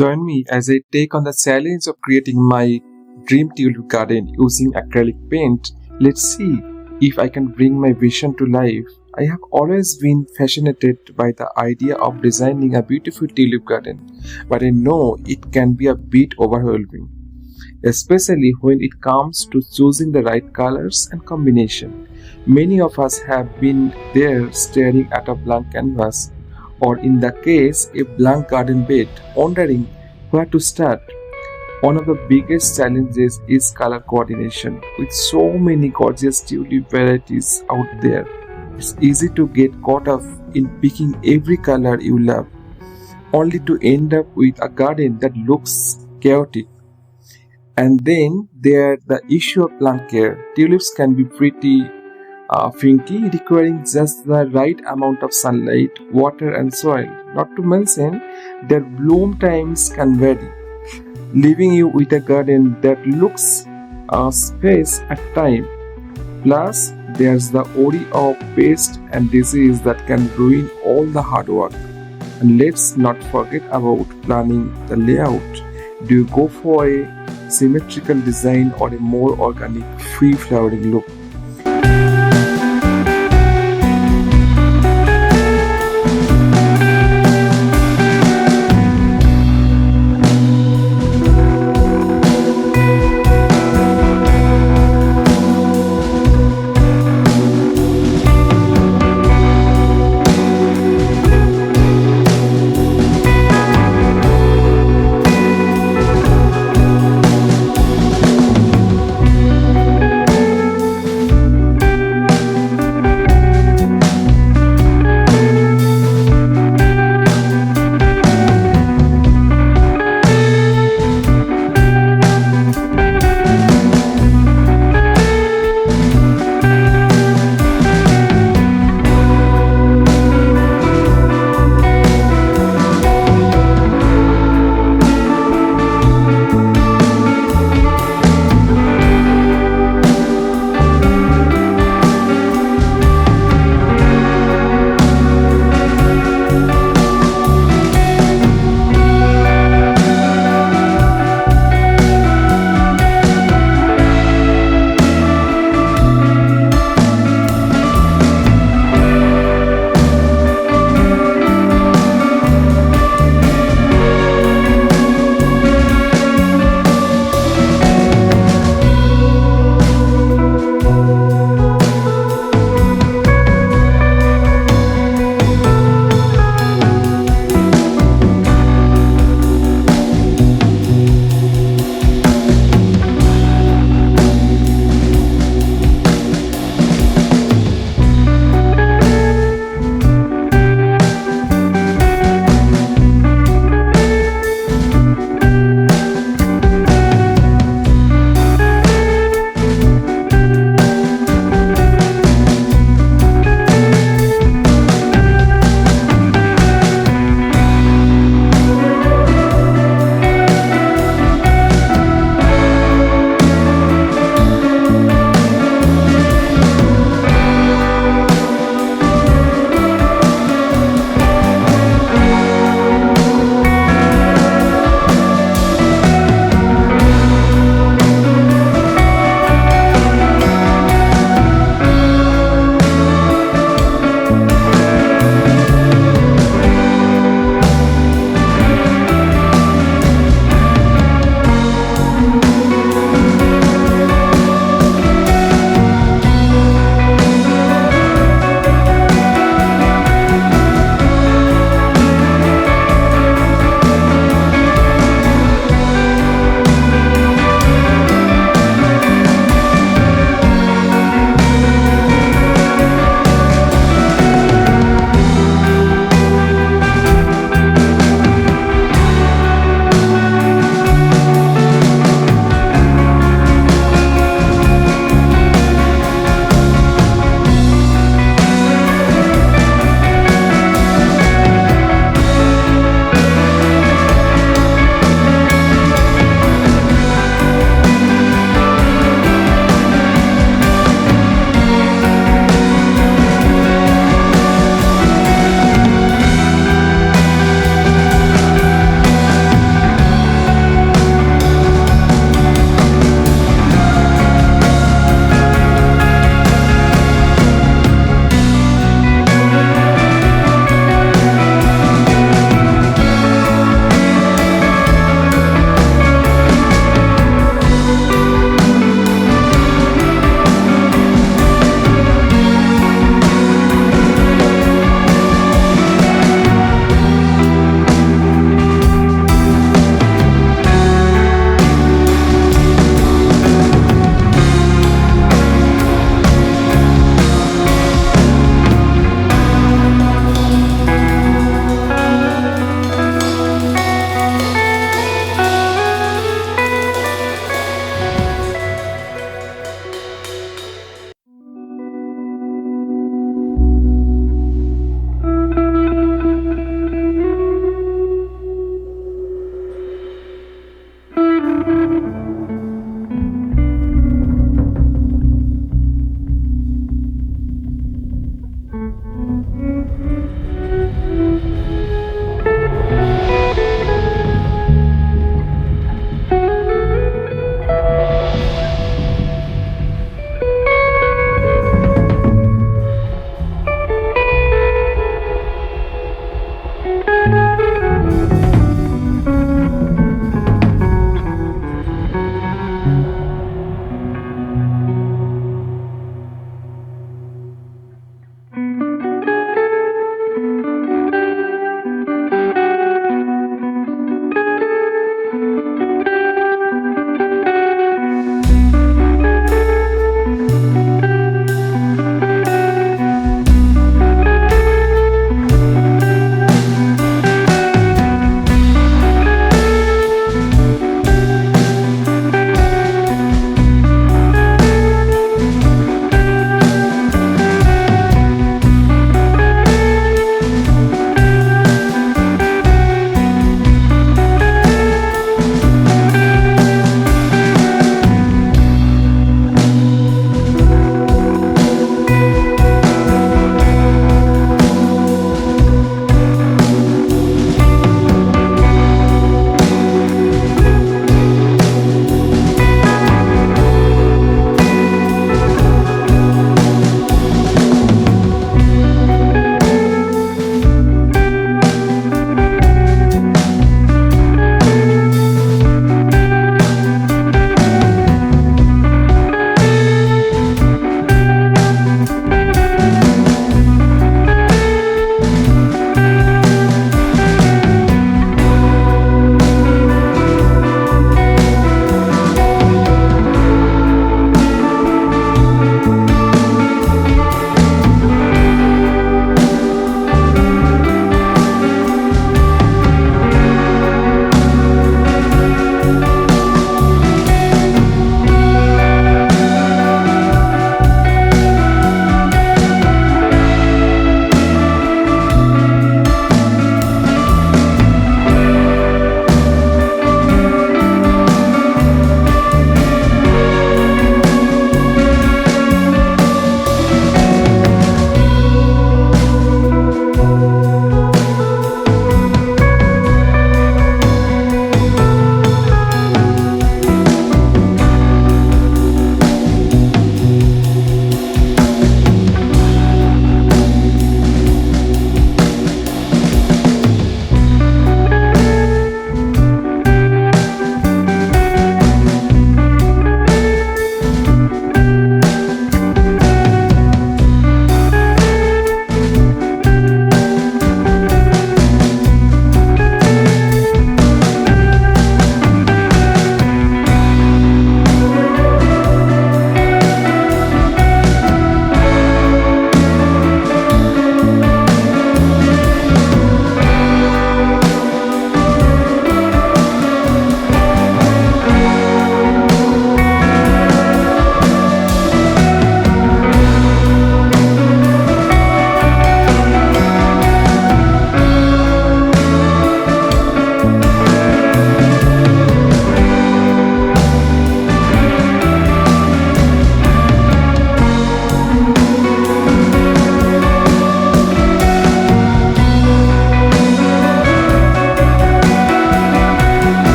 Join me as I take on the challenge of creating my dream tulip garden using acrylic paint. Let's see if I can bring my vision to life. I have always been fascinated by the idea of designing a beautiful tulip garden, but I know it can be a bit overwhelming, especially when it comes to choosing the right colors and combination. Many of us have been there staring at a blank canvas, or in the case, a blank garden bed, wondering where to start. One of the biggest challenges is color coordination. With so many gorgeous tulip varieties out there, it's easy to get caught up in picking every color you love, only to end up with a garden that looks chaotic. And then there's the issue of plant care. Tulips can be pretty finky, requiring just the right amount of sunlight, water, and soil. Not to mention, their bloom times can vary, leaving you with a garden that looks space at time. Plus, there's the worry of pest and disease that can ruin all the hard work. And let's not forget about planning the layout. Do you go for a symmetrical design or a more organic, free flowering look?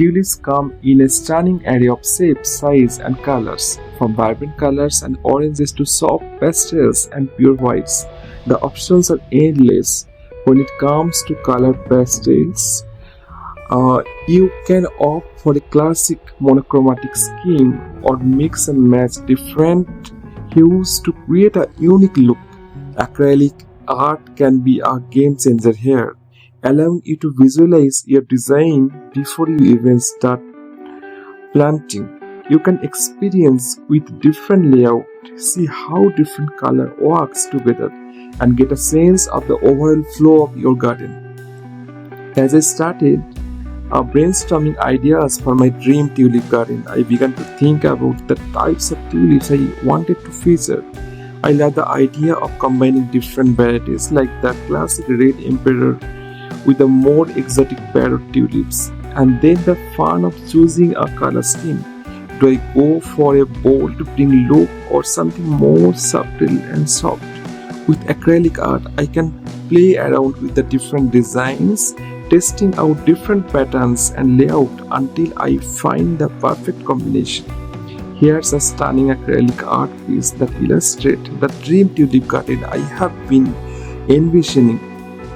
Tulips come in a stunning array of shapes, size, and colors. From vibrant colors and oranges to soft pastels and pure whites, the options are endless. When it comes to color pastels, you can opt for a classic monochromatic scheme or mix and match different hues to create a unique look. Acrylic art can be a game changer here, allowing you to visualize your design before you even start planting. You can experience with different layout, see how different color works together, and get a sense of the overall flow of your garden. As I started brainstorming ideas for my dream tulip garden, I began to think about the types of tulips I wanted to feature. I love the idea of combining different varieties like the classic red emperor with the more exotic parrot tulips, and then the fun of choosing a color scheme. Do I go for a bold pink look or something more subtle and soft? With acrylic art, I can play around with the different designs, testing out different patterns and layout until I find the perfect combination. Here's a stunning acrylic art piece that illustrates the dream tulip garden I have been envisioning.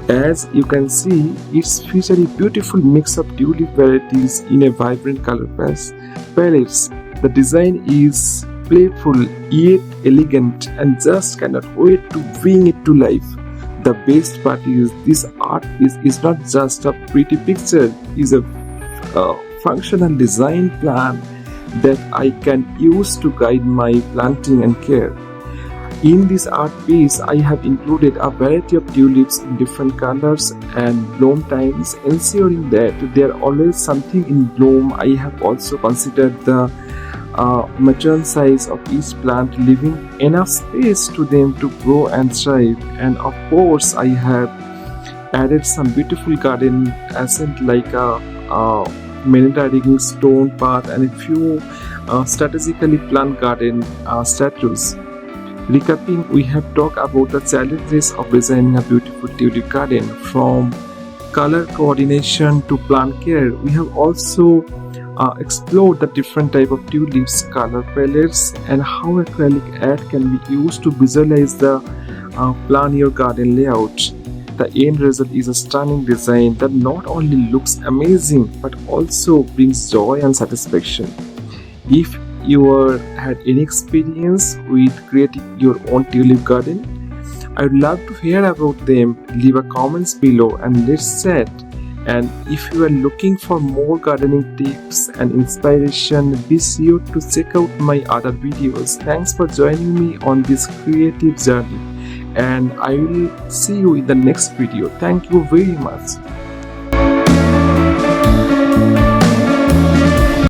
As you can see, it's featuring a beautiful mix of tulip varieties in a vibrant color palettes. The design is playful yet elegant and just cannot wait to bring it to life. The best part is this art piece is not just a pretty picture, it's a functional design plan that I can use to guide my planting and care. In this art piece, I have included a variety of tulips in different colors and bloom times, ensuring that there are always something in bloom. I have also considered the mature size of each plant, leaving enough space to them to grow and thrive. And of course, I have added some beautiful garden accent like a maneating stone path and a few strategically planted garden statues. Recapping, we have talked about the challenges of designing a beautiful tulip garden. From color coordination to plant care, we have also explored the different type of tulips, color palettes, and how acrylic art can be used to visualize the plan your garden layout. The end result is a stunning design that not only looks amazing but also brings joy and satisfaction. If you had any experience with creating your own tulip garden, I would love to hear about them. Leave a comments below and let's chat. And if you are looking for more gardening tips and inspiration, be sure to check out my other videos. Thanks for joining me on this creative journey, and I will see you in the next video. Thank you very much.